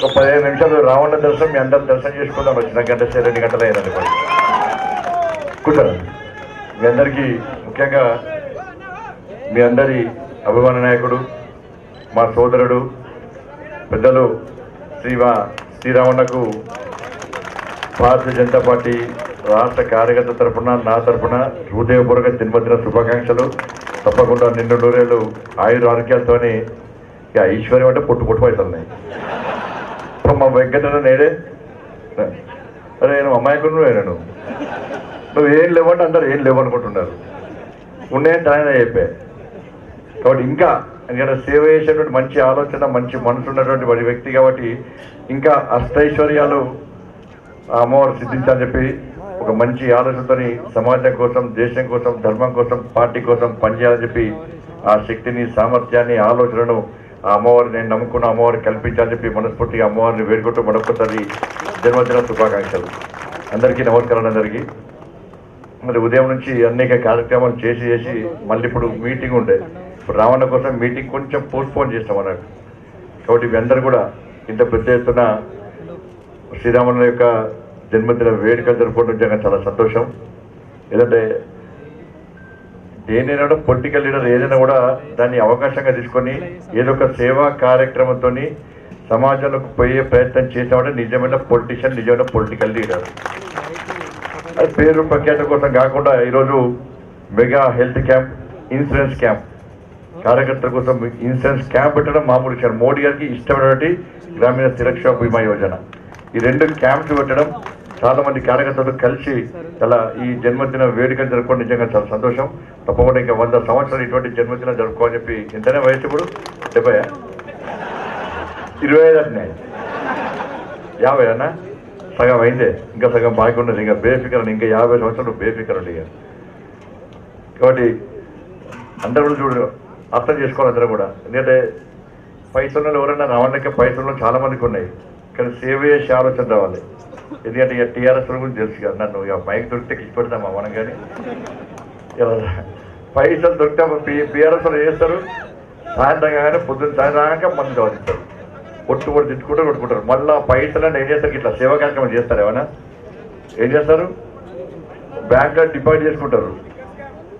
ఒక 15 నిమిషాలు రావణ దర్శనం మీ అందరు దర్శనం చేసుకుందాం. వచ్చిన గంట 2 గంటలు అయ్యారండి. కూర్చోండి. మీ అందరికీ ముఖ్యంగా మీ అందరి అభిమాన నాయకుడు, మా సోదరుడు, పెద్దలు శ్రీరామన్నకు భారతీయ జనతా పార్టీ రాష్ట్ర కార్యకర్త తరఫున, నా తరఫున హృదయపూర్వక జన్మదిన శుభాకాంక్షలు. తప్పకుండా నిండు నూరేళ్ళు ఆయుర ఆరోగ్యాలతో ఇక ఐశ్వర్యం అంటే పుట్టు పైసలున్నాయి. ఇప్పుడు మా వెంకటన్న నేడే, అరే నేను అమాయకుడు నేను, నువ్వు ఏం లేవంటే అందరు ఏం లేవనుకుంటున్నారు. ఉన్నాయని ఆయన చెప్పే. కాబట్టి ఇంకా ఎందుకంటే సేవ చేసేటువంటి మంచి ఆలోచన, మంచి మనసు ఉన్నటువంటి వాడి వ్యక్తి కాబట్టి ఇంకా అష్టైశ్వర్యాలు అమ్మవారు సిద్ధించాలని చెప్పి ఒక మంచి ఆలోచనతో సమాజం కోసం, దేశం కోసం, ధర్మం కోసం, పార్టీ కోసం పనిచేయాలని చెప్పి ఆ శక్తిని, సామర్థ్యాన్ని, ఆలోచనను ఆ అమ్మవారిని నేను నమ్ముకున్న అమ్మవారిని కల్పించాలని చెప్పి మనస్ఫూర్తిగా అమ్మవారిని వేడుకుంటూ మరొకసారి జన్మదిన శుభాకాంక్షలు. అందరికీ నమస్కారాలు. అందరికీ మరి ఉదయం నుంచి అనేక కార్యక్రమాలు చేసి మళ్ళీ ఇప్పుడు మీటింగ్ ఉండే, ఇప్పుడు రావణ కోసం మీటింగ్ కొంచెం పోస్ట్పోన్ చేస్తాం అన్నట్టు. కాబట్టి మీ అందరూ కూడా ఇంత పెద్ద ఎత్తున శ్రీరాముల యొక్క జన్మదిన వేడుకలు జరుపుకోవడం నిజంగా చాలా సంతోషం. ఏదంటే దేనైనా కూడా పొలిటికల్ లీడర్ ఏదైనా కూడా దాన్ని అవకాశంగా తీసుకొని ఏదో ఒక సేవా కార్యక్రమంతో సమాజంలోకి పోయే ప్రయత్నం చేసామంటే నిజమైన పొలిటీషియన్, నిజమైన పొలిటికల్ లీడర్. అది పేరు ప్రఖ్యాత కోసం కాకుండా ఈరోజు mega health camp, insurance camp, కార్యకర్తల కోసం ఇన్సూరెన్స్ క్యాంప్ పెట్టడం మామూలు విషయం. మోడీ గారికి ఇష్టమైనటువంటి గ్రామీణ సురక్ష బీమా యోజన, ఈ 2 క్యాంప్స్ పెట్టడం చాలా మంది కార్యకర్తలు కలిసి చాలా ఈ జన్మదిన వేడుకలు జరుపుకోవడం నిజంగా చాలా సంతోషం. తప్పకుండా ఇంకా 100 సంవత్సరాలు ఇటువంటి జన్మదినం జరుపుకోవాలని చెప్పి. ఎంతనే వయసు ఇప్పుడు? 70, 25 అంటున్నాయి, 50 అన్నా, సగం అయిందే, ఇంకా సగం బాగా ఉన్నది. ఇంకా బేఫికర్, ఇంకా 50 సంవత్సరాలు బేఫికర్ అండి. ఇక కాబట్టి అందరూ కూడా చూడు, అర్థం చేసుకోవాలి అందరూ కూడా. ఎందుకంటే పైసలు ఎవరైనా రావాలంటే పైసలు చాలా మందికి ఉన్నాయి, కానీ సేవ చేసే ఆలోచన రావాలి. ఎందుకంటే ఇక టీఆర్ఎస్ గురించి తెలుసు కదా, నన్ను ఇక మైక్ దొరికితే కిసి పెడతామా మనం. కానీ ఇలా పైసలు దొరికితే బీఆర్ఎస్ వాళ్ళు చేస్తారు, సాయంత్రం కానీ పొద్దున్న సాయంత్రం రాక మంది చదివిస్తారు, కొట్టుబడి తిట్టుకుంటారు, కొట్టుకుంటారు. మళ్ళీ పైసలు ఏం చేస్తారు? ఇట్లా సేవా కార్యక్రమం చేస్తారు. ఏమన్నా ఏం చేస్తారు? బ్యాంకులో డిపాజిట్ చేసుకుంటారు.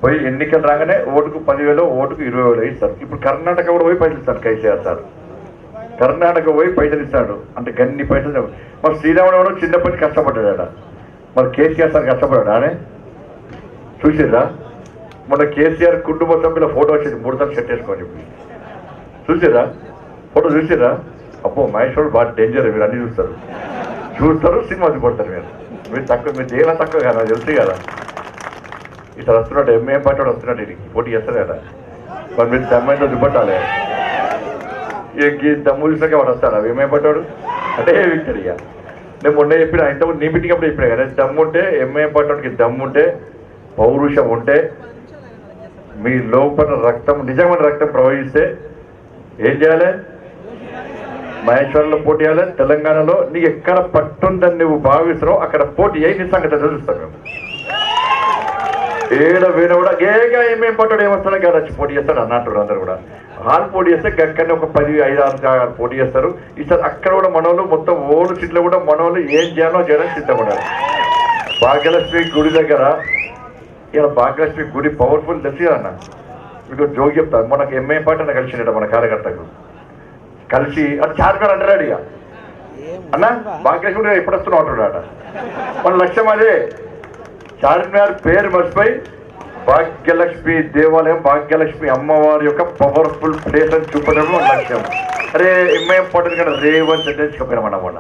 పోయి ఎన్నికలు రాగానే ఓటుకు 10,000, ఓటుకు 20,000 ఇస్తారు. ఇప్పుడు కర్ణాటక కూడా పోయి పైసలు ఇస్తారు. కేసీఆర్ సార్ కర్ణాటక పోయి పైసలు ఇస్తాడు. అంటే గన్ని పైసలు. మరి శ్రీరాముడు చిన్నప్పటి కష్టపడ్డాడట, మరి కేసీఆర్ సార్ కష్టపడ్డాడు అనే చూసిర్రా? మొన్న కేసీఆర్ కుటుంబ సభ్యుల ఫోటో వచ్చింది, 3 సార్లు సెట్ వేసుకోని చెప్పి చూసిర్రా? ఫోటో చూసిర్రా? అబ్బో మహేశ్వరుడు బాగా డేంజర్. మీరు అన్ని చూస్తారు, సినిమా కొడతారు. మీరు తక్కువ, మీరు దేలా తక్కువ కదా, తెలుసు కదా. ఇట్లా వస్తున్నట్టు ఎంఏ పార్టీ వస్తున్నట్టు ఇది పోటీ చేస్తారు కదా. మరి మీరు దమ్మైందో దుబ్బట్టాలి. ఈ దమ్ములు ఇస్తాక వాడు వస్తాడు. అవి ఎంఏ పట్టాడు అంటే విక్టర్. ఇక నేను మొన్న చెప్పిన, ఇంతకుముందు నీ మీటింగ్ అప్పుడు చెప్పినా కదా, దమ్ముంటే ఎంఏ పట్టడానికి దమ్ముంటే, పౌరుషం ఉంటే, మీ లోపల రక్తం, నిజమైన రక్తం ప్రవహిస్తే ఏం చేయాలి? మహేశ్వరంలో పోటీ చేయాలి. తెలంగాణలో నీకు ఎక్కడ పట్టుందని నువ్వు భావిస్తున్నావు అక్కడ పోటీ అయ్యి నీ సంగతి తెలుస్తాం మేము. ఏడ వేణ కూడా ఏగా ఏమేం పట్టాడు, ఏమొస్తాడో కదా వచ్చి పోటీ చేస్తాడు అన్నట్టు. అందరు కూడా హాల్ పోటీ చేస్తే గక్కనే ఒక 10, 5, 6 పోటీ చేస్తారు. ఈసారి అక్కడ కూడా మనోళ్ళు మొత్తం ఓల్డ్ సీట్లో కూడా మనోళ్ళు ఏం చేయాలో చేయడానికి సిద్ధపడారు. భాగ్యలక్ష్మి గుడి దగ్గర ఇలా భాగ్యలక్ష్మి గుడి పవర్ఫుల్ తెలిసి అన్న. మీకు జోగి చెప్తాను, మనకు ఎంఏ పార్టీ అన్న కలిసినట మన కార్యకర్తకు కలిసి అది చార్మినార్ అంటాడు. ఇక అన్న భాగ్యలక్ష్మి ఎప్పుడు వస్తున్నావు అంటున్నాడ. మన లక్ష్యం అదే, చార్మినార్ పేరు మర్చిపోయి భాగ్యలక్ష్మి దేవాలయం, భాగ్యలక్ష్మి అమ్మవారి యొక్క పవర్ఫుల్ ప్లేస్ అని చూపడం మన లక్ష్యం. అరే ఎంఏ పార్టీ కదా రేవంత్ రెడ్డి చెప్పినామన్న. మొన్న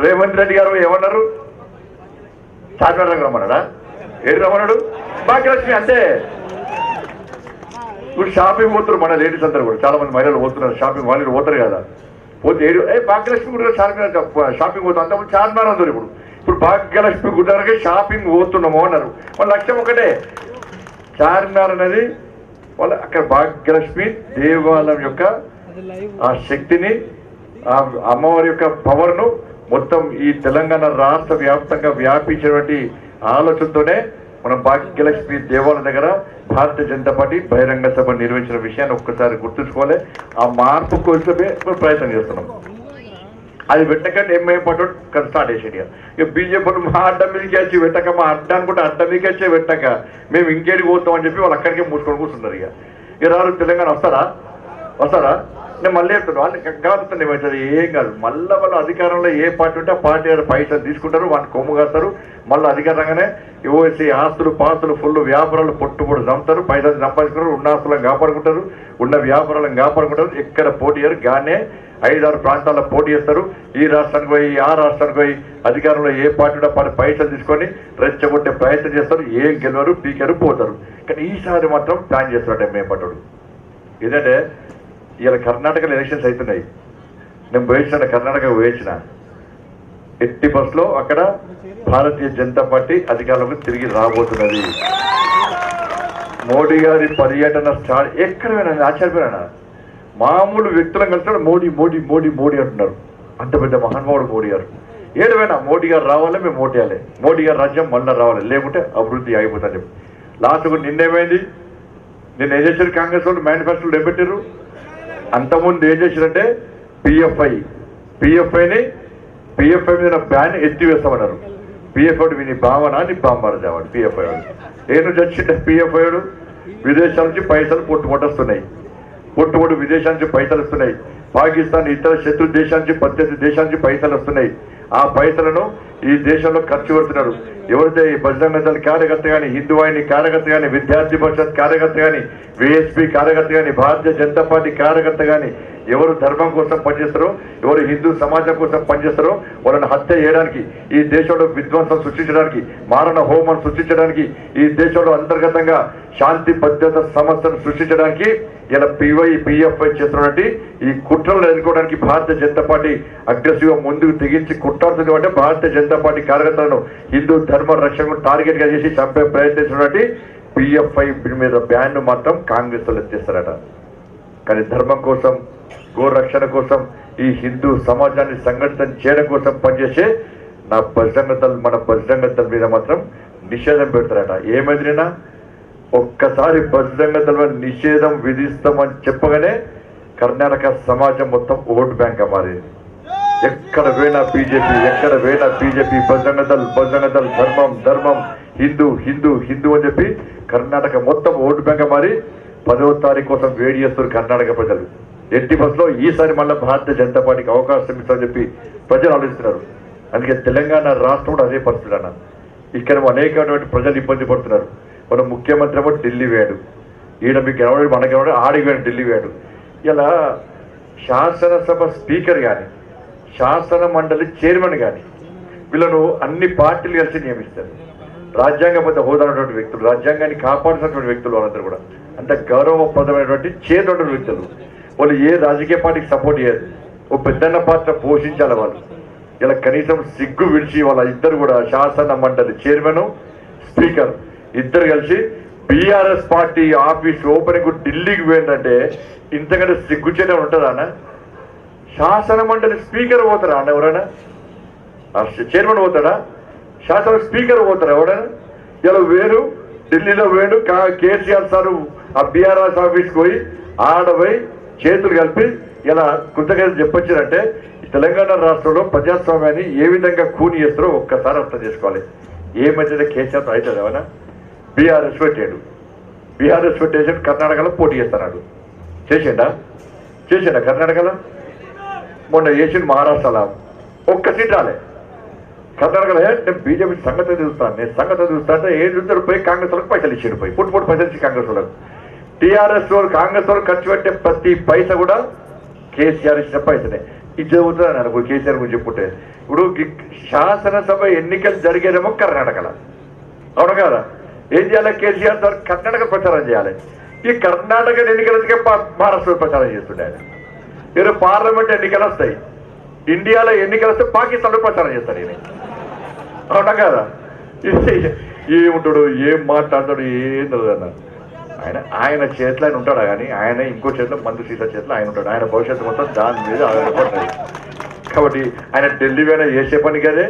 రేవంత్ రెడ్డి గారు ఏమన్నారు? చార్మినార్ దగ్గర రమ్మన్నాడా? ఏడు రమ్మన్నాడు? భాగ్యలక్ష్మి అంతే. ఇప్పుడు షాపింగ్ పోతున్నారు మన లేడీస్ అందరూ కూడా, చాలా మంది మహిళలు పోతున్నారు షాపింగ్. వాళ్ళు పోతారు కదా, పోతే ఏడు భాగ్యలక్ష్మి కూడా చార్మినార్ షాపింగ్ పోతాం. అంతకుముందు చార్మినార్ అందరు, ఇప్పుడు భాగ్యలక్ష్మి గుడ్డకి షాపింగ్ పోతున్నాము అన్నారు. వాళ్ళ లక్ష్యం ఒకటే, చార్మినార్ అనేది వాళ్ళ అక్కడ భాగ్యలక్ష్మి దేవాలయం యొక్క ఆ శక్తిని, ఆ అమ్మవారి యొక్క పవర్ను మొత్తం ఈ తెలంగాణ రాష్ట్ర వ్యాప్తంగా వ్యాపించినటువంటి ఆలోచనతోనే మనం భాగ్యలక్ష్మి దేవాలయం దగ్గర భారతీయ జనతా పార్టీ బహిరంగ సభ నిర్వహించిన విషయాన్ని ఒక్కసారి గుర్తుంచుకోవాలి. ఆ మార్పు కోసమే ప్రయత్నం చేస్తున్నాం. అది పెట్టకంటే ఎంఐఎం పట్టు స్టార్ట్ చేసేది. ఇక బీజేపీ మా అడ్డం మీదకి వచ్చి పెట్టక, మా అడ్డ అనుకుంటే అడ్డం మీదకి వచ్చే పెట్టక మేము ఇంకేడికి పోతామని చెప్పి వాళ్ళు అక్కడికే మూసుకొని కూర్చున్నారు. ఇక రారు తెలంగాణ వస్తారా నేను మళ్ళీ చెప్తాను, వాళ్ళు కాదుతుంది ఏమవుతుంది, ఏం కాదు. మళ్ళీ వాళ్ళు అధికారంలో ఏ పార్టీ ఉంటే ఆ పార్టీ పైసలు తీసుకుంటారు, వాటిని కొమ్ము కాస్తారు. మళ్ళీ అధికారంగానే ఓసి ఆస్తులు పాస్తులు ఫుల్ వ్యాపారాలు పొట్టుబడి చంపుతారు, పైసలు సంపాదించుకుంటారు, ఉన్న ఆస్తులను కాపాడుకుంటారు, ఉన్న వ్యాపారాలను కాపాడుకుంటారు. ఎక్కడ పోటీ చేయరు, గానే 5-6 ప్రాంతాల్లో పోటీ చేస్తారు. ఈ రాష్ట్రానికి పోయి ఆ రాష్ట్రానికి పోయి అధికారంలో ఏ పార్టీ ఉంటే పార్టీ పైసలు తీసుకొని రెచ్చగొట్టే ప్రయత్నం చేస్తారు. ఏం గెలవరు, పీకరు, పోతారు. కానీ ఈసారి మాత్రం ప్లాన్ చేస్తాడు మేము పట్టుడు. ఏంటంటే ఇలా కర్ణాటకలో ఎలక్షన్స్ అవుతున్నాయి. నేను పోయించిన కర్ణాటక పోయించిన ఎట్టి బస్లో అక్కడ భారతీయ జనతా పార్టీ అధికారంలోకి తిరిగి రాబోతున్నది. మోడీ గారి పర్యటన స్టార్ట్ ఎక్కడ పోయినా ఆశ్చర్యపోయినా, మామూలు వ్యక్తులను కలిసి మోడీ మోడీ మోడీ మోడీ అంటున్నారు. అంత పెద్ద మహానుభావుడు మోడీ గారు. ఏడువైనా మోడీ గారు రావాలి, మేము ఓటేయాలి, మోడీ గారు రాజ్యం మళ్ళీ రావాలి, లేకుంటే అభివృద్ధి అయిపోతుందని చెప్పి లాస్ట్కు నిన్నేమైంది, నిన్న ఏం చేశారు కాంగ్రెస్ వాళ్ళు మేనిఫెస్టోలు ఏం పెట్టారు. అంతకుముందు ఏం చేశారంటే పిఎఫ్ఐ మీద బ్యాన్ ఎత్తివేస్తామన్నారు. పిఎఫ్ఐ నీ భావన నీ బాంబారజావాడు పిఎఫ్ఐ వాడు. ఏ నుంచి వచ్చింటే పిఎఫ్ఐ వాడు విదేశాల నుంచి పైసలు పొట్టుకొట్టొస్తున్నాయి, విదేశాల నుంచి పైసలు వస్తున్నాయి. పాకిస్తాన్ ఇతర శత్రు దేశాల నుంచి 18 దేశాల నుంచి పైసలు వస్తున్నాయి. ఆ పైసలను ఈ దేశంలో ఖర్చు పెడుతున్నారు. ఎవరైతే బజరంగ దళ కార్యకర్త కానీ, హిందూ వాహిని కార్యకర్త కానీ, విద్యార్థి పరిషత్ కార్యకర్త కానీ, విఎస్పీ కార్యకర్త కానీ, భారతీయ జనతా పార్టీ కార్యకర్త కానీ ఎవరు ధర్మం కోసం పనిచేస్తారో, ఎవరు హిందూ సమాజం కోసం పనిచేస్తారో వాళ్ళని హత్య చేయడానికి, ఈ దేశంలో విధ్వంసం సృష్టించడానికి, మారణ హోమం సృష్టించడానికి, ఈ దేశంలో అంతర్గతంగా శాంతి భద్రత సమస్యను సృష్టించడానికి ఇలా పిఎఫ్ఐ చేస్తున్నటువంటి ఈ కుట్రలను ఎదుర్కోవడానికి భారతీయ జనతా పార్టీ అగ్రెసివ్ గా ముందుకు తెగించి కుట్టాడుతుంది. అంటే భారతీయ జనతా పార్టీ కార్యకర్తలను హిందూ ధర్మ రక్షణకు టార్గెట్ గా చేసి చంపే ప్రయత్నించినటువంటి పిఎఫ్ఐ మీద బ్యాన్ మాత్రం కాంగ్రెస్ వాళ్ళు ఎత్తేస్తారట. కానీ ధర్మం కోసం, గోరక్షణ కోసం, ఈ హిందూ సమాజాన్ని సంఘటితం చేయడం కోసం పనిచేసే మన బజరంగ దళ్ మీద మాత్రం నిషేధం పెడతారట. ఏమైందినా ఒక్కసారి బజరంగ దళ నిషేధం విధిస్తామని చెప్పగానే కర్ణాటక సమాజం మొత్తం ఓట్ బ్యాంక్ మారింది. ఎక్కడ పోయినా బీజేపీ బజరంగ దళ్ ధర్మం హిందూ అని చెప్పి కర్ణాటక మొత్తం ఓటు బ్యాంక్ మారి 10వ తారీఖు కోసం వేడి చేస్తారు కర్ణాటక ప్రజలు. ఎట్టి బస్సులో ఈసారి మళ్ళీ భారతీయ జనతా పార్టీకి అవకాశం ఇస్తామని చెప్పి ప్రజలు ఆలోచిస్తున్నారు. అందుకే తెలంగాణ రాష్ట్రం కూడా అదే పరిస్థితి అన్న. ఇక్కడ అనేకమైనటువంటి ప్రజలు ఇబ్బంది పడుతున్నారు. మన ముఖ్యమంత్రి ఏమో ఢిల్లీ వేయడు, ఈయన మీకు ఎవరు మనకి ఎవరు ఆడికి వేయడు, ఢిల్లీ వేయడు. ఇలా శాసనసభ స్పీకర్ కానీ, శాసన మండలి చైర్మన్ కానీ వీళ్ళను అన్ని పార్టీలు కలిసి నియమిస్తారు. రాజ్యాంగబద్ధ హోదా ఉన్నటువంటి వ్యక్తులు, రాజ్యాంగాన్ని కాపాడుతున్నటువంటి వ్యక్తులు, వాళ్ళందరూ కూడా అంత గౌరవప్రదమైనటువంటి చేరున్నటువంటి వ్యక్తులు. వాళ్ళు ఏ రాజకీయ పార్టీకి సపోర్ట్ చేయరు, ఓ పెద్దన్న పాత్ర పోషించాలి వాళ్ళు. ఇలా కనీసం సిగ్గు విడిచి వాళ్ళ ఇద్దరు కూడా శాసన మండలి చైర్మన్, స్పీకర్ ఇద్దరు కలిసి బీఆర్ఎస్ పార్టీ ఆఫీస్ ఓపెనింగ్ ఢిల్లీకి పోయిందంటే ఇంతకంటే సిగ్గుచేయడం ఉంటుందా అన్న? శాసన మండలి స్పీకర్ పోతారా అన్న? ఎవరైనా చైర్మన్ పోతాడా? శాసన స్పీకర్ పోతారా ఎవరైనా? ఇలా వేరు ఢిల్లీలో వేడు కేసీఆర్ సారు ఆ బీఆర్ఎస్ ఆఫీస్కి పోయి ఆడపోయి చేతులు కలిపి ఇలా కృతజ్ఞతలు చెప్పొచ్చారంటే తెలంగాణ రాష్ట్రంలో ప్రజాస్వామ్యాన్ని ఏ విధంగా కూని చేస్తారో ఒక్కసారి అర్థం చేసుకోవాలి. ఏ మధ్యలో కేసీఆర్ అవుతుంది ఏమన్నా? బీఆర్ఎస్ పెట్టేసి కర్ణాటకలో పోటీ చేస్తున్నాడు. చేసిండా కర్ణాటకలో? మొన్న చేసిండు మహారాష్ట్రలో ఒక్క సీట్ రాలే. కర్ణాటకలో నేను బీజేపీ సంగతి చూస్తా అంటే ఏం చూస్తారు పోయి కాంగ్రెస్ వాళ్ళకి పైసలు ఇచ్చాడు, పోయి పుట్టు పైసలు ఇచ్చి కాంగ్రెస్ వాళ్ళకి. టీఆర్ఎస్ వాళ్ళు కాంగ్రెస్ వాళ్ళు ఖర్చు పెట్టే ప్రతి పైస కూడా కేసీఆర్ ఇచ్చిన పైసనే. ఇది చదువుతున్నాను అనుకో కేసీఆర్ గురించి చెప్పుంటే. ఇప్పుడు శాసనసభ ఎన్నికలు జరిగేదేమో కర్ణాటకలో, అవును కదా? ఏం చేయాలి? కేసీఆర్ సార్ కర్ణాటక ప్రచారం చేయాలి. ఈ కర్ణాటక ఎన్నికలకే మహారాష్ట్రలో ప్రచారం చేస్తుండే ఆయన. ఈరోజు పార్లమెంట్ ఎన్నికలు వస్తాయి, ఇండియాలో ఎన్నికలు వస్తే పాకిస్తాన్లో ప్రచారం చేస్తాడు ఈయన, అవునా కదా? ఏముంటాడు, ఏం మాట్లాడతాడు, ఏం తెలియదు ఆయన చేతిలో ఆయన ఉంటాడా? కానీ ఆయన ఇంకో చేతిలో మందు సీసా చేతిలో ఆయన ఉంటాడు. ఆయన భవిష్యత్తు మొత్తం దాని మీద ఆధారపడ్డాయి. కాబట్టి ఆయన ఢిల్లీ పోయినా చేసే పని కదే,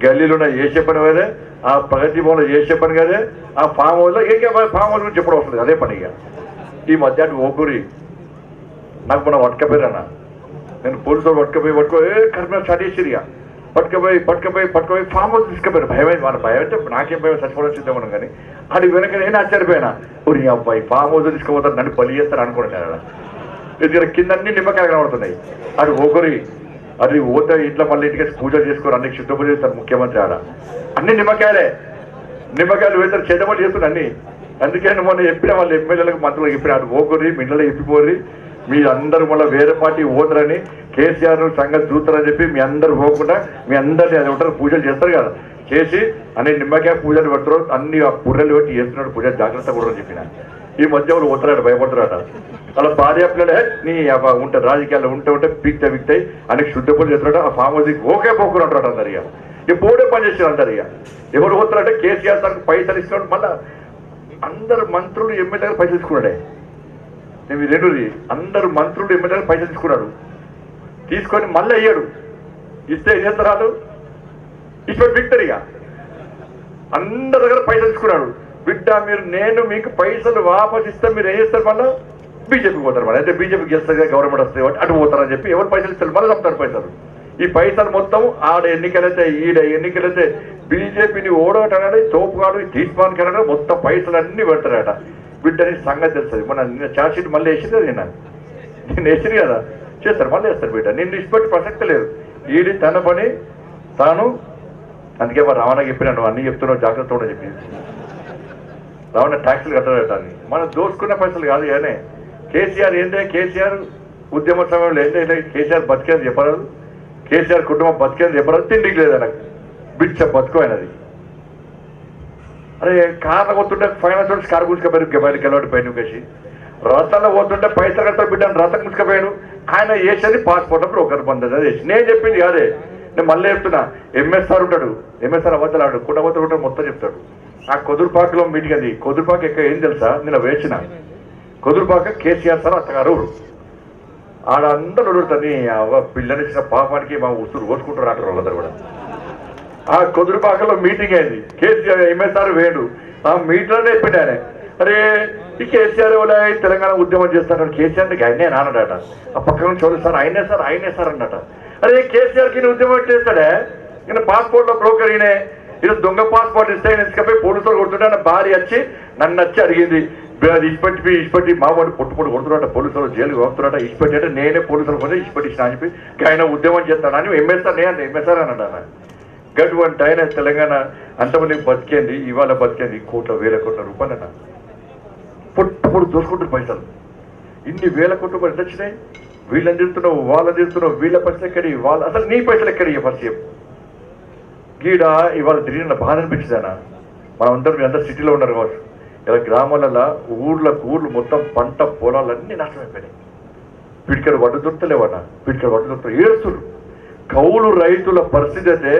గల్లీలో చేసే పని కదే, ఆ ప్రగతి భవన్లో చేసే పని కదే, ఆ ఫామ్ హౌస్లో ఫామ్ హౌస్ గురించి చెప్పడం వస్తుంది అదే పనిగా. ఈ మధ్య ఓకూరి నాకు మన వట్కపోయారన్న నేను పోలీసులు పట్టుకుపోయి కర్మ స్టార్ట్ చేసిరిగా పట్టుకుపోయి ఫామ్ హౌస్ తీసుకుపోయారు. భయమైంది, వాళ్ళ భయం అంటే నాకేం భయం, చచ్చిపోవడం సిద్ధమనం. కానీ అది వెనక నేను ఆశ్చర్యపోయినా, ఊరి అబ్బాయి ఫామ్ హౌస్ తీసుకుపోతారు, నన్ను బలి చేస్తారు అనుకుంటున్నాను. అలా ఎందుకంటే కింద అన్ని నిమ్మకాయలు కనబడుతున్నాయి. అది ఒకరి అది ఓత ఇంట్లో మళ్ళీ ఇంటికి పూజలు చేసుకోరు, అన్ని శుద్ధ పూజ చేస్తారు ముఖ్యమంత్రి ఆడ. అన్ని నిమ్మకాయలు వేస్తారు, చెడ్డపడి చేస్తున్నారు అన్ని. అందుకే మొన్న చెప్పిన వాళ్ళు ఎమ్మెల్యేలకు మంత్రులకు చెప్పిన, అటు ఓకురి మీ ఇంట్లో చెప్పిపోరి, మీ అందరూ మళ్ళీ వేరే పార్టీ ఓదరని, కేసీఆర్ సంగతి చూస్తారని చెప్పి మీ అందరు పోకుండా మీ అందరినీ అది ఉంటారు పూజలు చేస్తారు కదా, చేసి అన్ని నిమ్మకాయ పూజలు పెడతారు, అన్ని ఆ పుర్రెలు పెట్టి చేస్తున్నాడు పూజ, జాగ్రత్త కూడా చెప్పిన. ఈ మధ్య వాళ్ళు పోతారట, భయపడతారట. అలా భార్య పిల్లలే నీ ఉంటారు రాజకీయాల్లో ఉంటే పీక్తాయి అని శుద్ధ పూజ చేస్తారట. ఆ ఫామ్ హౌస్కి ఓకే పోకుని అంటారట అందరు. ఇక ఈ పోడే పని చేస్తారు అంటారు. ఇక ఎవరు పోతారంటే కేసీఆర్ తనకు పైసలు ఇస్తున్నాడు, మళ్ళీ అందరు మంత్రులు ఎమ్మెల్యేలు పైసలు తీసుకున్నాడే. నేను రెండుది అందరు మంత్రులు ఎమ్మెల్యేలు పైసలు తీసుకున్నాడు, తీసుకొని మళ్ళీ అయ్యాడు. ఇస్తే ఏం చేస్తారు, ఇప్పుడు విక్టరీగా అందరి దగ్గర పైసలు తీసుకున్నాడు. బిడ్డ మీరు నేను మీకు పైసలు వాపస్ ఇస్తే మీరు ఏం చేస్తారు, మళ్ళీ బీజేపీకి పోతారు. మళ్ళీ అయితే బీజేపీకి గెలుస్తుంది గవర్నమెంట్ వస్తుంది అటు పోతారని చెప్పి ఎవరు పైసలు ఇస్తారు, మళ్ళీ చెప్తారు పైసలు. ఈ పైసలు మొత్తం ఆడ ఎన్నికలైతే ఈడ ఎన్నికలైతే బీజేపీని ఓడగటాడు, తోపుగాడు, తీర్మానికి అనడా మొత్తం పైసలు అన్ని పెడతారట. బిడ్డని సంగతి తెలుస్తుంది. మన ఛార్జ్ షీట్ మళ్ళీ వేసింది అది నేను వేసింది కదా, చేస్తారు మళ్ళీ వేస్తారు. బిడ్డ నిన్ను ఇష్టపెట్టి ప్రసక్తి లేదు. ఈడి తన పని తాను. అందుకే మరి రవాణా చెప్పినాను, అన్ని చెప్తున్నావు జాగ్రత్త కూడా చెప్పి. రవాణా ట్యాక్సులు కట్టాలట అని మనం దోసుకున్న పైసలు కాదు. కానీ కేసీఆర్ ఏంటంటే కేసీఆర్ ఉద్యమ సమయంలో ఏంటంటే కేసీఆర్ బతికేది చెప్పరాదు, కేసీఆర్ కుటుంబం బతికేది చెప్పరాదు, తిండికి లేదు నాకు బిచ్చ బతుకోయినది. అరే కార్లో పోతుంటే ఫైనాన్స్ వాళ్ళు కారు గుంజుకపోయారు, బయట గెలవాడు పైన వేసి. రథంలో పోతుంటే పైసలు కడతారు బిడ్డను రథం గుంజుకపోయాడు. ఆయన వేసేది పాస్పోర్ట్ బ్రోకర్ బంద్ వేసి. నేను చెప్పింది కాదే, నేను మళ్ళీ చెప్తున్నా. ఎంఎస్ఆర్ ఉంటాడు, ఎంఎస్ఆర్ అవతలాడు కుండవతలు ఉంటాడు, మొత్తం చెప్తాడు. ఆ కొదురుపాకలో మీటింగ్ అది. కొదురుపాక ఎక్కడ ఏం తెలుసా, నేను వేసిన కొదురుపాక కేసీఆర్ సార్ అత్తగారు ఆడ అందరూ అడుగుతాను. పిల్లనిచ్చిన పాపానికి మా ఉసురు కోసుకుంటారు అంటారు వాళ్ళందరూ కూడా. ఆ కొదురుపాకలో మీటింగ్ అయింది, కేసీఆర్ ఎంఎస్ఆర్ వేడు. ఆ మీటింగ్లోనే చెప్పిండు ఆయన, అరే ఈ కేసీఆర్ వాళ్ళ తెలంగాణ ఉద్యమం చేస్తాడు. కేసీఆర్ అంటే ఆయనే నాన్నడట. ఆ పక్క నుంచి చూడు సార్ ఆయనే సార్ అన్నట. అరే కేసీఆర్కి ఈయన ఉద్యమం చేస్తాడే, ఈయన పాస్పోర్ట్లో బ్రోకర్ ఈయన దొంగ పాస్పోర్ట్ ఇస్తే ఆయన తీసుకపోయి పోలీసులు కొడుతుంటే ఆయన భార్య వచ్చి నన్ను వచ్చి అడిగింది, అది ఇష్టపెట్టి మావాడు పొట్టు కొడుతున్నట్ట, పోలీసులు జైలు పంపుతున్నట్ట. ఇష్టపెట్టి అంటే నేనే పోలీసులు పోతే ఇష్టపెట్టి ఇచ్చిన అని చెప్పి ఆయన ఉద్యమం చేస్తాను అని ఎంఎస్ఆర్ అన్నాడు. గటువంటి ఆయన తెలంగాణ అంతమంది బతికేంది, ఇవాళ బతికేంది వేల కోట్ల రూపాయలన్న పొట్టు దోసుకుంటారు పైసలు. ఇన్ని వేల కోట్ల రూపాయలు ఎంత వచ్చినాయి? వీళ్ళని తిరుగుతున్నావు, వాళ్ళని తిరుగుతున్నావు, వీళ్ళ పైసలు ఎక్కడి, వాళ్ళ అసలు నీ పైసలు ఎక్కడి పరిచయం గీడ. ఇవాళ తిరిగిన బాధ అనిపించిందన్న. మనం అందరం మీ అందరు సిటీలో ఉన్నారు కావచ్చు, ఇలా గ్రామాలలో ఊర్లు మొత్తం పంట పొలాలన్నీ నష్టమైపోయినాయి. పిడికలు వడ్డు దొరుకుతలేవన్న, పిడికలు వడ్డు దొరుకుతాయి, ఏడుస్తున్నారు. కౌలు రైతుల పరిస్థితి అయితే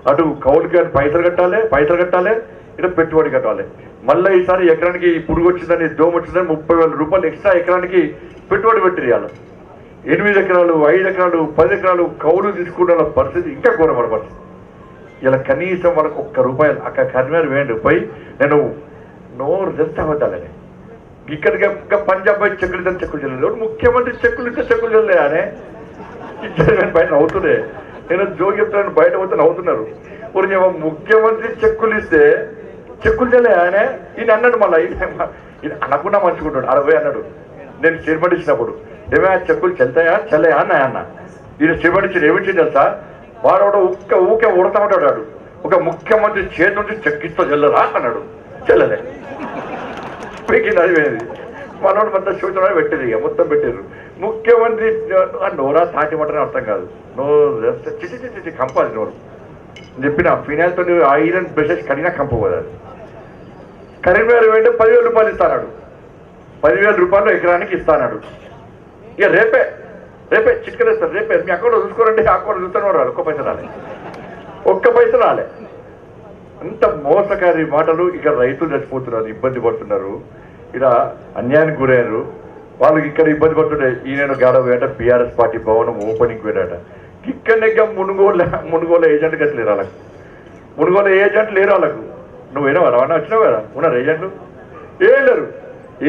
అటు కౌలుకి పైసలు కట్టాలి, ఇటు పెట్టుబడి కట్టాలి. మళ్ళీ ఈసారి ఎకరానికి పురుగు వచ్చిందని దోమ వచ్చిందని 30,000 రూపాయలు ఎక్స్ట్రా ఎకరానికి పెట్టుబడి పెట్టియాలి. 8 ఎకరాలు 5 ఎకరాలు 10 ఎకరాలు కౌలు తీసుకున్న పరిస్థితి ఇంకా ఘోరపడ పరిస్థితి. ఇలా కనీసం వాళ్ళకు ₹1 అక్కడ కర్మేరు వేయండి పోయి నేను నోరు తెస్తే అవద్దాలని. ఇక్కడికి పంజాబ్ పోయి చెక్కులు చెల్లలేదు, ముఖ్యమంత్రి చెక్కులు చెల్లలే అనే ఇచ్చారు. బయట అవుతుందే, నేను జోగి చెప్తాను, బయట పోతే నవ్వుతున్నారు. ముఖ్యమంత్రి చెక్కులు ఇస్తే చెక్కులు చెల్లే ఆయన ఈయన అన్నాడు. మళ్ళీ ఈయన అనకుండా మంచుకుంటాడు. 60 అన్నాడు. నేను స్టేట్మెంట్ ఇచ్చినప్పుడు ఏమైనా చెక్కులు చెల్లయా అన్న. ఈయన స్టేట్మెంట్ ఇచ్చిన ఏమిచ్చింది తెలుసా, వాడు ఊకే ఉడతామంటాడు. ఒక ముఖ్యమంత్రి చేతి నుంచి చెక్కిస్తో చెల్లరా అన్నాడు. చెల్లలే పీకింది, అది పోయింది. మనోడు మొత్తం సూచన పెట్టేది, ఇక మొత్తం పెట్టారు. ముఖ్యమంత్రి నోరా తాటి మటనే అర్థం కాదు, నోరు చిచి కంపాలి నోరు. చెప్పిన ఫినాయిల్తో ఐరన్ బ్రషెస్ కడిగినా కంపు పోదు. కరీంనగర్ వెంటే 10,000 రూపాయలు ఇస్తాడు, 10,000 రూపాయలు ఎకరానికి ఇస్తాడు. ఇక రేపే చిట్కరేస్తారు, రేపే మీ అకౌంట్లో చూసుకోరంటే అకౌంట్లో చూస్తాను రాలి, ఒక్క పైస రాలే. అంత మోసకారి మాటలు. ఇక రైతులు చచ్చిపోతున్నారు, ఇబ్బంది పడుతున్నారు, ఇక్కడ అన్యాయానికి గురయ్యారు. వాళ్ళకి ఇక్కడ ఇబ్బంది పడుతుంటే ఈయన గాడ వేట బీఆర్ఎస్ పార్టీ భవనం ఓపెనింగ్ వేడాట. ఇక్కడనే మునుగోలు ఏజెంట్ గట్టి లేరు వాళ్ళకు, మునుగోలు ఏజెంట్ లేరు వాళ్ళకు. నువ్వు వినవా రవాణా వచ్చినావు కదా, ఉన్నారు ఏజెంట్లు ఏం లేరు.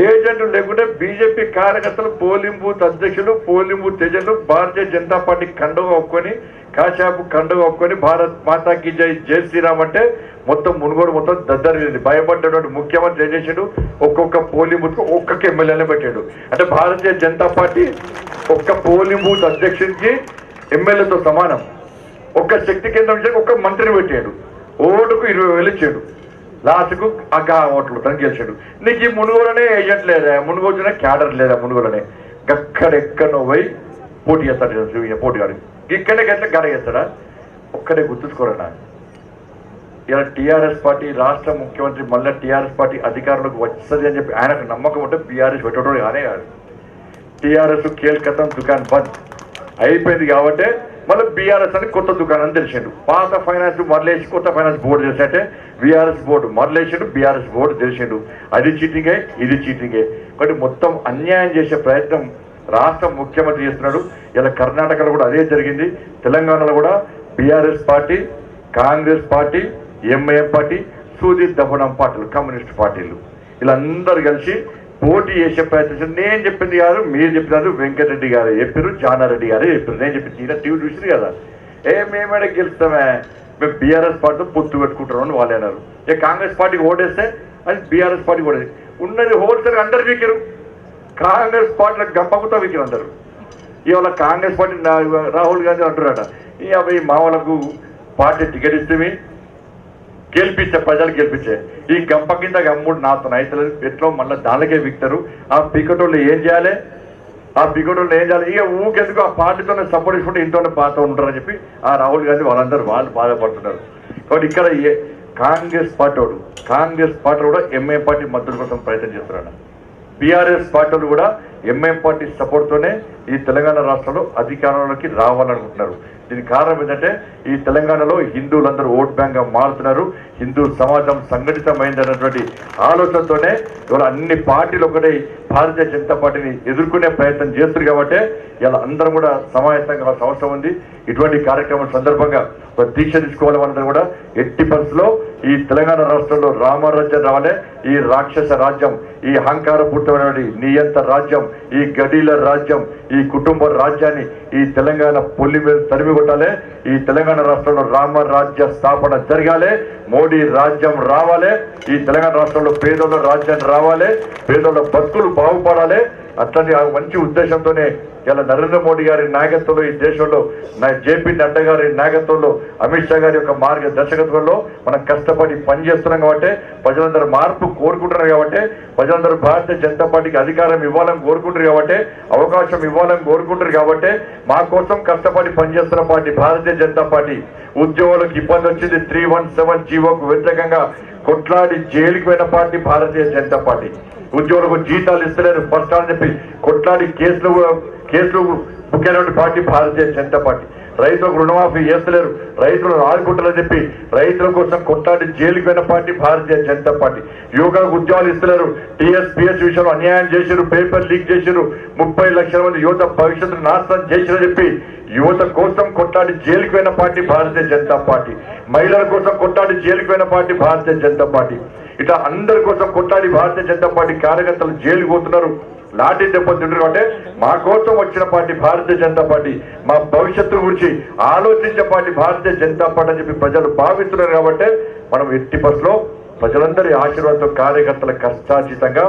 ఏజెంట్లు లేకుంటే బీజేపీ కార్యకర్తలు పోలింగ్ బూత్ అధ్యక్షులు పోలింగ్ బూత్ ఏజెంట్లు భారతీయ జనతా పార్టీ కండుగా ఒప్పుకొని కాశాపు కండుగా ఒప్పుకొని భారత్ మాతాకి జై జై శ్రీరామ్ అంటే మొత్తం మునుగోడు మొత్తం దద్దరిల్లింది. భయపడ్డటువంటి ముఖ్యమంత్రి ఏం చేశాడు, ఒక్కొక్క పోలింగ్ బూత్ ఒక్కొక్క ఎమ్మెల్యేనే పెట్టాడు. అంటే భారతీయ జనతా పార్టీ ఒక్క పోలింగ్ బూత్ అధ్యక్షుడికి ఎమ్మెల్యేతో సమానం. ఒక్క శక్తి కేంద్రం నుంచి ఒక్క మంత్రిని పెట్టాడు. ఓటుకు 20,000 ఇచ్చాడు. లాస్ట్కు ఆ ఓట్లు తను గెలిచాడు. నీకు ఈ మునుగోలనే ఏజెంట్ లేదా, మునుగోలునే క్యాడర్ లేదా, మునుగోలనే గక్కడెక్కడో పోయి పోటీ చేస్తాడు. పోటీగాడు ఇక్కడే గట్ల గడ చేస్తాడా? ఒక్కడే గుర్తుంచుకోరన్నా. ఇలా టీఆర్ఎస్ పార్టీ రాష్ట్ర ముఖ్యమంత్రి మళ్ళీ టీఆర్ఎస్ పార్టీ అధికారంలోకి వస్తుంది అని చెప్పి ఆయనకు నమ్మకం ఉంటే బీఆర్ఎస్ పెట్టడం కానే కాదు. టీఆర్ఎస్ కేల్కతం దుకాణం బంద్ అయిపోయింది కాబట్టి మళ్ళీ బీఆర్ఎస్ అని కొత్త దుకాణం తెలిసిండు. పాత ఫైనాన్స్ మరలేసి కొత్త ఫైనాన్స్ బోర్డు చేసినట్టే బీఆర్ఎస్ బోర్డు మరలేసిండు, బీఆర్ఎస్ బోర్డు తెలిసిండు. అది చీటింగే, ఇది చీటింగే. కాబట్టి మొత్తం అన్యాయం చేసే ప్రయత్నం రాష్ట్ర ముఖ్యమంత్రి చేస్తున్నాడు. ఇలా కర్ణాటకలో కూడా అదే జరిగింది. తెలంగాణలో కూడా BRS party, Congress party, MIM party, సూది దబ్బనం పార్టీలు, కమ్యూనిస్ట్ పార్టీలు వీళ్ళందరూ కలిసి పోటీ చేసే ప్రయత్నం. నేను చెప్పింది కాదు, మీరు చెప్పినారు, వెంకటరెడ్డి గారు చెప్పారు, జానారెడ్డి గారు చెప్పారు. నేను చెప్పింది ఇలా టీవీ చూసింది కదా, మేమేడ గెలుస్తామే, మేము బీఆర్ఎస్ పార్టీతో పొత్తు పెట్టుకుంటారు అని వాళ్ళు అన్నారు. కాంగ్రెస్ పార్టీకి ఓటేస్తే అది బీఆర్ఎస్ పార్టీకి ఓటేది ఉన్నది హోల్సేల్ అందరు వీకిరు. కాంగ్రెస్ పార్టీలకు గంపకుతా వీకిరు అందరు. ఇవాళ కాంగ్రెస్ పార్టీ రాహుల్ గాంధీ అంటున్నారట, ఈ మామూలకు పార్టీ టికెట్ ఇస్తే గెలిపించే, ప్రజలు గెలిపించే, ఈ గంప కింద గమ్ముడు నాతో రైతులు ఎట్లో మళ్ళీ దానికే విక్తారు. ఆ పికెటోళ్ళు ఏం చేయాలి, ఆ పికెటోళ్ళు ఏం చేయాలి? ఇక ఊకెందుకు ఆ పార్టీతోనే సపోర్ట్ చేసుకుంటే ఇంట్లోనే పాత ఉంటారని చెప్పి ఆ రాహుల్ గాంధీ వాళ్ళందరూ వాళ్ళు బాధపడుతున్నారు. కాబట్టి ఇక్కడ కాంగ్రెస్ పార్టీ కూడా ఎంఐఎం పార్టీ మద్దతు కోసం ప్రయత్నం చేస్తున్నారు. బీఆర్ఎస్ పార్టీలు కూడా ఎంఐఎం పార్టీ సపోర్ట్తోనే ఈ తెలంగాణ రాష్ట్రంలో అధికారంలోకి రావాలనుకుంటున్నారు. దీనికి కారణం ఏంటంటే ఈ తెలంగాణలో హిందువులందరూ ఓట్ బ్యాంక్గా మారుతున్నారు. హిందూ సమాజం సంఘటితమైందన్నటువంటి ఆలోచనతోనే ఇవాళ అన్ని పార్టీలు ఒకటే భారతీయ జనతా పార్టీని ఎదుర్కొనే ప్రయత్నం చేస్తున్నారు. కాబట్టి ఇలా అందరం కూడా సమాయత్తం కావాల్సిన అవసరం ఉంది. ఇటువంటి కార్యక్రమం సందర్భంగా ఒక దీక్ష తీసుకోవాలి. మనందరూ కూడా ఎట్టి పరిస్థితుల్లో ఈ తెలంగాణ రాష్ట్రంలో రామరాజ్యం రావాలి. ఈ రాక్షస రాజ్యం, ఈ అహంకారపూర్తమైనటువంటి నియంత రాజ్యం, ఈ గడీల రాజ్యం, ఈ కుటుంబ రాజ్యాన్ని ఈ తెలంగాణ పొల్లి మీద తరిమి కొట్టాలి. ఈ తెలంగాణ రాష్ట్రంలో రామరాజ్య స్థాపన జరగాలి. మోడీ రాజ్యం రావాలి. ఈ తెలంగాణ రాష్ట్రంలో పేదోళ్ళ రాజ్యం రావాలి. పేదోళ్ళ బతుకులు బాగుపడాలి. అట్లాంటి మంచి ఉద్దేశంతోనే ఇలా నరేంద్ర మోడీ గారి నాయకత్వంలో ఈ దేశంలో జేపీ నడ్డా గారి నాయకత్వంలో అమిత్ షా గారి యొక్క మార్గదర్శకత్వంలో మనం కష్టపడి పనిచేస్తున్నాం. కాబట్టి ప్రజలందరూ మార్పు కోరుకుంటున్నారు. కాబట్టి ప్రజలందరూ భారతీయ జనతా పార్టీకి అధికారం ఇవ్వాలని కోరుకుంటారు. కాబట్టి అవకాశం ఇవ్వాలని కోరుకుంటారు. కాబట్టి మా కోసం కష్టపడి పనిచేస్తున్న పార్టీ భారతీయ జనతా పార్టీ. ఉద్యోగులకు ఇబ్బంది వచ్చింది, 317 జీవోకు వ్యతిరేకంగా కొట్లాడి జైలుకి పోయిన పార్టీ భారతీయ జనతా పార్టీ. ఉద్యోగులకు జీతాలు ఇస్తలేరు ఫస్ట్ అని చెప్పి కొట్లాడి కేసులు ముఖ్యమైనటువంటి పార్టీ భారతీయ జనతా పార్టీ. రైతులకు రుణమాఫీ చేస్తలేరు, రైతులను ఆదుకుంటారని చెప్పి రైతుల కోసం కొట్లాడి జైలుకి పోయిన పార్టీ భారతీయ జనతా పార్టీ. యువకులకు ఉద్యోగాలు ఇస్తలేరు, టీఎస్పీఎస్ విషయంలో అన్యాయం చేశారు, పేపర్ లీక్ చేశారు, 30 లక్షల మంది యువత భవిష్యత్తును నాశనం చేశారని చెప్పి యువత కోసం కొట్లాడి జైలుకి పోయిన పార్టీ భారతీయ జనతా పార్టీ. మహిళల కోసం కొట్లాడి జైలుకి పోయిన పార్టీ భారతీయ జనతా పార్టీ. ఇట్లా అందరి కోసం కొట్లాడి భారతీయ జనతా పార్టీ కార్యకర్తలు జైలుకు పోతున్నారు, లాఠీ దెబ్బతింటారు. అంటే మా కోసం వచ్చిన పార్టీ భారతీయ జనతా పార్టీ, మా భవిష్యత్తు గురించి ఆలోచించే పార్టీ భారతీయ జనతా పార్టీ అని చెప్పి ప్రజలు భావిస్తున్నారు. కాబట్టి మనం ఎట్టి బస్సులో ప్రజలందరి ఆశీర్వాదంతో కార్యకర్తల కష్టాతీతంగా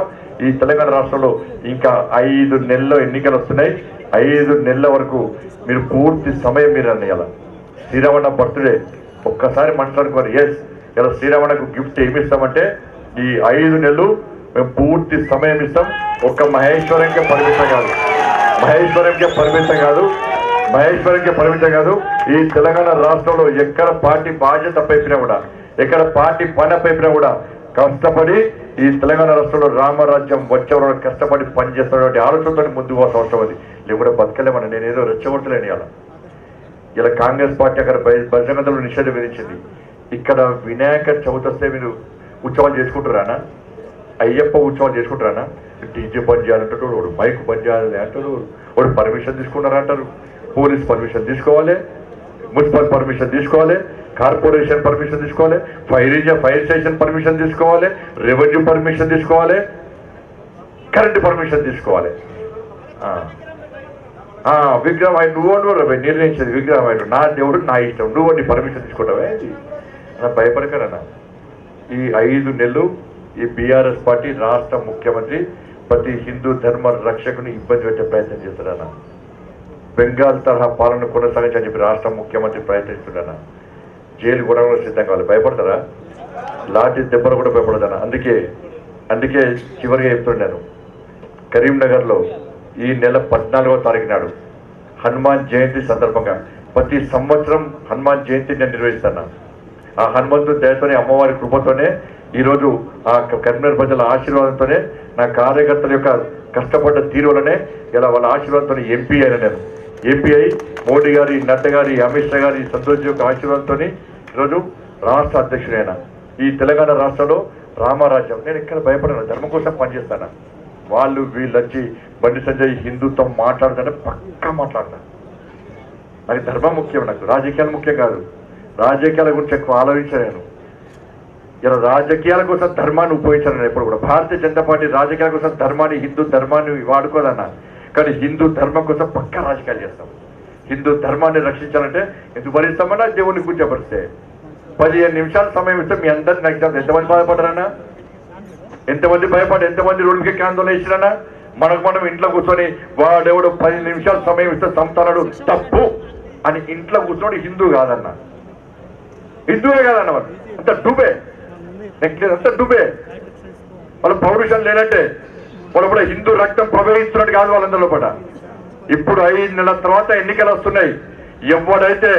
ఈ తెలంగాణ రాష్ట్రంలో ఇంకా 5 నెలల్లో ఎన్నికలు వస్తున్నాయి. 5 నెలల వరకు మీరు పూర్తి సమయం మీరు అన్నయ్యాల. శ్రీరామన్న బర్త్డే ఒక్కసారి మాట్లాడుకోవాలి. ఎస్, ఇలా శ్రీరామన్నకు గిఫ్ట్ ఏమి ఇస్తామంటే ఈ 5 నెలలు మేము పూర్తి సమయం ఇస్తాం. ఒక్క మహేశ్వరంకే పరిమితం కాదు, ఈ తెలంగాణ రాష్ట్రంలో ఎక్కడ పార్టీ బాధ్యత పైపినా కూడా, ఎక్కడ పార్టీ పని పైపినా కూడా కష్టపడి ఈ తెలంగాణ రాష్ట్రంలో రామరాజ్యం వచ్చే కష్టపడి పనిచేస్తున్నటువంటి ఆలోచనతో ముందుకు పోవాల్సిన అవసరం ఉంది. లేకుంటే బతకలేమని నేను ఏదో రెచ్చగొట్టలేని ఇలా కాంగ్రెస్ పార్టీ అక్కడ బహిరంగంలో నిషేధం విధించింది. ఇక్కడ వినాయక చవితి వస్తే మీరు ఉత్సవాలు చేసుకుంటారానా? అయ్యప్ప ఉత్సవాలు చేసుకుంటారానా? డీజే బంద్ చేయాలంటారు, వాడు మైక్ బంద్ చేయాలి అంటారు, వాడు పర్మిషన్ తీసుకున్నారంటారు. పోలీస్ పర్మిషన్ తీసుకోవాలి, మున్సిపల్ పర్మిషన్ తీసుకోవాలి, కార్పొరేషన్ పర్మిషన్ తీసుకోవాలి, ఫైర్ స్టేషన్ పర్మిషన్ తీసుకోవాలి, రెవెన్యూ పర్మిషన్ తీసుకోవాలి. కరెంట్ పర్మిషన్ తీసుకోవాలి. విగ్రహం ఆయన నువ్వు నిర్ణయించేది విగ్రహం ఆయన నా దేవుడు నా ఇష్టం నువ్వు నీ పర్మిషన్ తీసుకుంటావే అలా భయపడకరన్నా. ఈ 5 నెలలు ఈ బీఆర్ఎస్ పార్టీ రాష్ట్ర ముఖ్యమంత్రి ప్రతి హిందూ ధర్మ రక్షకుని ఇబ్బంది పెట్టే ప్రయత్నం చేస్తున్నారన్న. బెంగాల్ తరహా పాలన కొనసాగించని చెప్పి రాష్ట్ర ముఖ్యమంత్రి ప్రయత్నిస్తున్నారన్న. జైలు కూడా సిద్ధం కావాలి. భయపడతారా? లాఠీ దెబ్బలు కూడా భయపడతాను. అందుకే చివరిగా చెప్తున్నాను, కరీంనగర్లో ఈ నెల 14వ తారీఖు నాడు హనుమాన్ జయంతి సందర్భంగా ప్రతి సంవత్సరం హనుమాన్ జయంతి నేను నిర్వహిస్తాను. ఆ హనుమంతుడి దయతోనే అమ్మవారి కృపతోనే ఈరోజు ఆ కరీంనగర్ ప్రజల ఆశీర్వాదంతోనే నా కార్యకర్తల యొక్క కష్టపడ్డ తీరువలనే ఇలా వాళ్ళ ఆశీర్వాదంతో ఎంపీ అయినా నేను. ఎంపీ అయి మోడీ గారి, నడ్డా గారి, అమిత్ షా గారి, సంతోష్ యొక్క ఆశీర్వాదంతో ఈరోజు రాష్ట్ర అధ్యక్షుడైనా. ఈ తెలంగాణ రాష్ట్రంలో రామరాజ్యం. నేను ఇక్కడ భయపడను, ధర్మం కోసం పనిచేస్తాను. వాళ్ళు వీళ్ళు వచ్చి బండి సంజయ్ హిందుత్వం మాట్లాడుతుంటే పక్కా మాట్లాడతాను. నాకు ధర్మం ముఖ్యం, నాకు రాజకీయాలు ముఖ్యం కాదు. రాజకీయాల గురించి ఎక్కువ ఆలోచించలేను. ఇలా రాజకీయాల కోసం ధర్మాన్ని ఉపయోగించాను ఎప్పుడు కూడా. భారతీయ జనతా పార్టీ రాజకీయాల కోసం ధర్మాన్ని, హిందూ ధర్మాన్ని వాడుకోదన్నా, కానీ హిందూ ధర్మం కోసం పక్కా రాజకీయాలు చేస్తాం. హిందూ ధర్మాన్ని రక్షించాలంటే ఎందుకు భరిస్తామన్నా దేవుడిని కూర్చోబడితే 15 నిమిషాల సమయం ఇస్తే మీ అందరినీ నాకు ఎంతమంది బాధపడరన్నా, ఎంతమంది ఎంతమంది రోడ్డుకి ఆందోళన వేసిరన్నా. మనం ఇంట్లో కూర్చొని వాడెవడు 10 నిమిషాల సమయం ఇస్తే చంపుతాడు తప్పు అని ఇంట్లో కూర్చొని హిందూ కాదన్న, హిందువే కాదన్న. వాళ్ళు అంత డూబే, అంత డూబే. వాళ్ళు పౌరుషం లేనంటే వాళ్ళు కూడా హిందూ రక్తం ప్రవహిస్తున్నట్టు కాదు వాళ్ళందరిలో పట. ఇప్పుడు 5 నెలల తర్వాత ఎన్నికలు వస్తున్నాయి. ఎవడైతే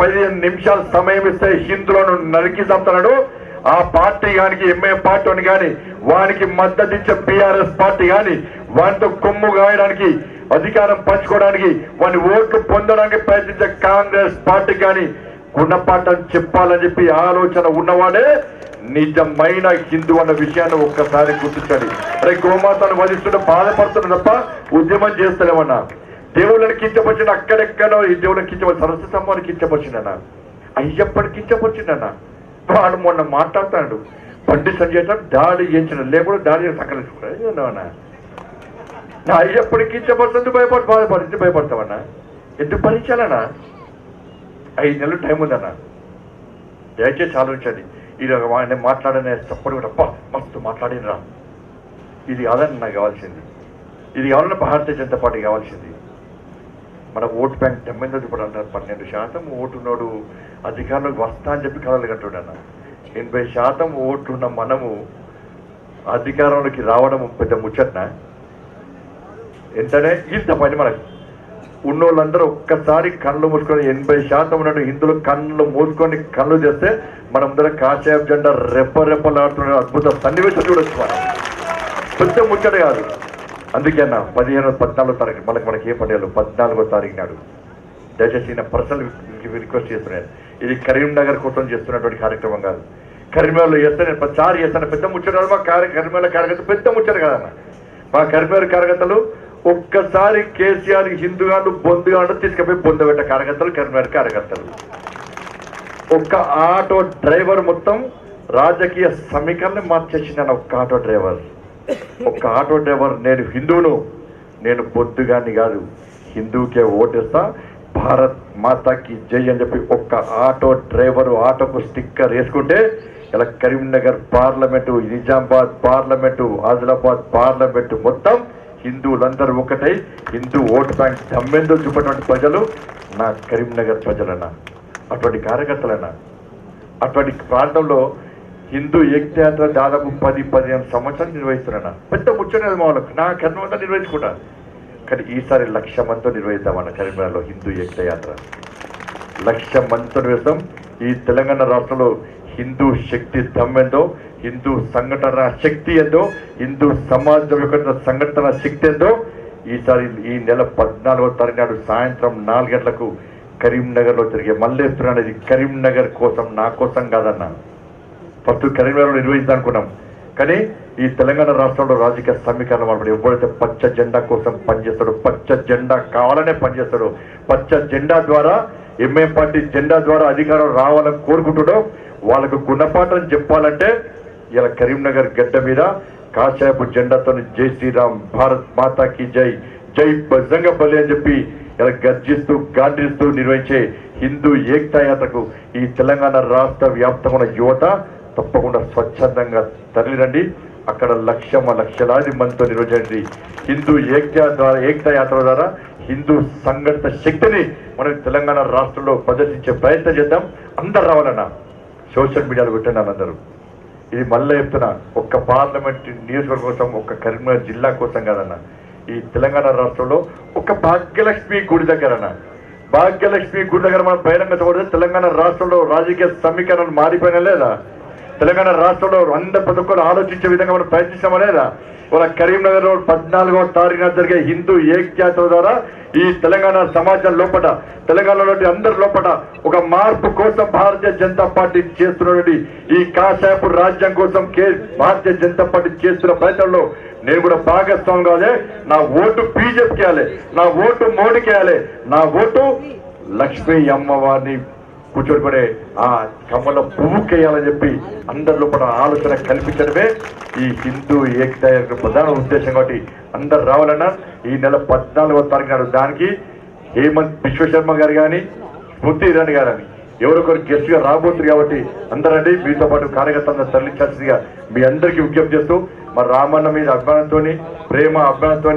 15 నిమిషాల సమయం ఇస్తే హిందువులను నరికి చంపుతున్నాడు ఆ పార్టీ కానీ, ఎంఐఎం పార్టీ కానీ, వానికి మద్దతు ఇచ్చే బీఆర్ఎస్ పార్టీ కానీ, వాటితో కొమ్ము గాయడానికి, అధికారం పంచుకోవడానికి, వాని ఓట్లు పొందడానికి ప్రయత్నించే కాంగ్రెస్ పార్టీ కానీ గుణపాఠం చెప్పాలని చెప్పి ఆలోచన ఉన్నవాడే నిజమైన హిందూ అన్న విషయాన్ని ఒక్కసారి గుర్తించాలి. అరే గోమాతను వధిస్తుంటే బాధపడుతున్నా తప్ప ఉద్యమం చేస్తలేమన్నా. దేవుళ్ళని కించపరిచిన అక్కడెక్కడో ఈ దేవుళ్ళని కించపరిచి సరస్వతి అమ్మని కించపరిచిందన్న, అయ్యప్పని కించపరిచిందన్న. వాడు మొన్న మాట్లాడుతాడు బండి సంజయ్ దాడి చేయించిన లేకుండా దాడి సకలించుకున్నా. నా అయ్యప్పని కించపరుస్తుంది బాధపడి భయపడతామన్నా. ఎందుకు భరించాలన్నా? 5 నెలలు టైం ఉందన్న. దయచేసి ఆలోచించండి. ఇది ఆయన మాట్లాడనే తప్పడు కూడా అబ్బా మస్తు మాట్లాడినరా. ఇది కాదని నాకు కావాల్సింది. ఇది కావాలన్నా భారతీయ జనతా పార్టీ కావాల్సింది. మన ఓటు బ్యాంక్ 9 ఇప్పుడు అంటారు 12% ఓటున్నాడు అధికారంలోకి వస్తా అని చెప్పి కలలు కంటున్నాను. 80% ఓట్లున్న మనము అధికారంలోకి రావడం పెద్ద ముచ్చట్న. ఎంతనే ఇంత పని మనకు ఉన్నోళ్ళందరూ ఒక్కసారి కళ్ళు మూసుకొని 80% ఉన్నట్టు హిందువులు కళ్ళు మూసుకొని కళ్ళు చేస్తే మనం అందరం కాషాయం జెండా రెప్పలాడుతున్న అద్భుత సన్నివేశం చూడొచ్చు. మనం పెద్ద ముచ్చట కాదు. అందుకే అన్న 15, 14 తారీఖు మనకి ఏ పండుగలు 14వ తారీఖు నాడు దయచేసి నా పర్సనల్ రిక్వెస్ట్ చేస్తున్నాను. ఇది కరీంనగర్ కోసం చేస్తున్నటువంటి కార్యక్రమం కాదు. కరీంనగర్లో చేస్తే నేను ప్రచారం చేస్తాను. పెద్ద ముచ్చట కాదు. మా కరీంనగర్ కార్యకర్త పెద్ద ముచ్చట కాదన్న. మా కరీంనగర్ కార్యకర్తలు ఒక్కసారి కేసీఆర్ హిందుగాను బొందుగాను తీసుకుపోయి బొందబెట్ట కార్యకర్తలు కరీంనగర్ కార్యకర్తలు. ఒక్క ఆటో డ్రైవర్ మొత్తం రాజకీయ సమీకరణ మార్చేసిందన్న. ఒక్క ఆటో డ్రైవర్ నేను హిందువును, నేను బొద్దుగాని కాదు, హిందూకే ఓటేస్తా, భారత్ మాతాకి జై అని చెప్పి ఒక్క ఆటో డ్రైవరు ఆటోకు స్టిక్కర్ వేసుకుంటే ఇలా Karimnagar parliament, Nizamabad parliament, Adilabad parliament మొత్తం హిందువులందరూ ఒకటై హిందూ ఓటు బ్యాంక్ దమ్మెందో చూపటువంటి ప్రజలు నా కరీంనగర్ ప్రజలన్నా, అటువంటి కార్యకర్తలన్నా. అటువంటి ప్రాంతంలో హిందూ ఏకయాత్ర దాదాపు 10-15 సంవత్సరాలు నిర్వహిస్తున్నా. పెద్ద ముచ్చట మా వాళ్ళకు. నా కర్మంతా నిర్వహించుకుంటా. కానీ ఈసారి 1,00,000 మందితో నిర్వహిద్దామన్న కరీంనగర్లో హిందూ ఏకయాత్ర. 1,00,000 మందితో నిర్వహిస్తాం. ఈ తెలంగాణ రాష్ట్రంలో హిందూ శక్తి దమ్మెందో, హిందూ సంఘటన శక్తి ఏందో, హిందూ సమాజం యొక్క సంఘటన శక్తి ఏందో ఈసారి ఈ నెల 14వ తారీఖు నాడు సాయంత్రం 4 గంటలకు కరీంనగర్లో జరిగే మల్లేస్తున్నాను. ఇది కరీంనగర్ కోసం, నా కోసం కాదన్న. ఫస్ట్ కరీంనగర్లో నిర్వహించాలనుకున్నాం. కానీ ఈ తెలంగాణ రాష్ట్రంలో రాజకీయ సమీకరణ వాళ్ళు ఎవరైతే పచ్చ జెండా కోసం పనిచేస్తాడో, పచ్చ జెండా కావాలనే పనిచేస్తాడో, పచ్చ జెండా ద్వారా ఎంఐఎం పార్టీ జెండా ద్వారా అధికారం రావాలని కోరుకుంటాడో వాళ్ళకు గుణపాఠం చెప్పాలంటే ఇలా కరీంనగర్ గడ్డ మీద కాషాయపు జెండాతో జై శ్రీరామ్, భారత్ మాతాకి జై, జై బజరంగబలి అని చెప్పి ఇలా గర్జిస్తూ గాండ్రిస్తూ నిర్వహించే హిందూ ఏకతా యాత్రకు ఈ తెలంగాణ రాష్ట్ర వ్యాప్తంగా యువత తప్పకుండా స్వచ్ఛందంగా తరలిరండి. అక్కడ లక్షలాది మందితో నిర్వహించండి. హిందూ ఏకతా యాత్ర ద్వారా హిందూ సంఘటిత శక్తిని మనం తెలంగాణ రాష్ట్రంలో ప్రదర్శించే ప్రయత్నం చేద్దాం. అందరు రావాలన్నా సోషల్ మీడియాలో పెట్టండి అందరూ. ఇది మళ్ళీ చెప్తున్నా, ఒక్క పార్లమెంట్ నియోజకవర్గం కోసం, ఒక్క కరీంనగర్ జిల్లా కోసం కాదన్న, ఈ తెలంగాణ రాష్ట్రంలో ఒక భాగ్యలక్ష్మి గుడి దగ్గరన్న, భాగ్యలక్ష్మి గుడి దగ్గర మనం బహిరంగ చూడదు. తెలంగాణ రాష్ట్రంలో రాజకీయ సమీకరణలు మారిపోయినా లేదా? తెలంగాణ రాష్ట్రంలో అందరు ప్రతి ఒక్కరు ఆలోచించే విధంగా మనం ప్రయత్నించామా లేదా? ఇవాళ కరీంనగర్ లో 14వ తారీఖున జరిగే హిందూ ఏకత్వ ద్వారా ఈ తెలంగాణ సమాజం లోపల, తెలంగాణలో అందరి లోపల ఒక మార్పు కోసం భారతీయ జనతా పార్టీ చేస్తున్నటువంటి ఈ కాషాయపు రాజ్యం కోసం భారతీయ జనతా పార్టీ చేస్తున్న ప్రయత్నంలో నేను కూడా భాగస్వామి కావాలి. నా ఓటు బీజేపీకి వేయాలి, నా ఓటు మోడీకి వేయాలి, నా ఓటు లక్ష్మీ అమ్మవారిని కూర్చోబడే ఆ కమల పువ్వుకి వేయాలని చెప్పి అందరి లోపల ఆలోచన కల్పించడమే ఈ హిందూ ఏకతా యొక్క ప్రధాన ఉద్దేశం. కాబట్టి అందరు రావాలన్నా ఈ నెల 14వ తారీఖు నాడు దానికి హేమంత్ విశ్వశర్మ గారు కానీ, స్మృతి ఇరానీ గారు కానీ ఎవరొకరు గెస్ట్ గా రాబోతుంది. కాబట్టి అందరండి, మీతో పాటు కార్యకర్తలను తరలించాల్సిందిగా మీ అందరికీ విజ్ఞప్తి చేస్తూ, మరి రామన్న మీద అభిమానంతో, ప్రేమ అభిమానంతో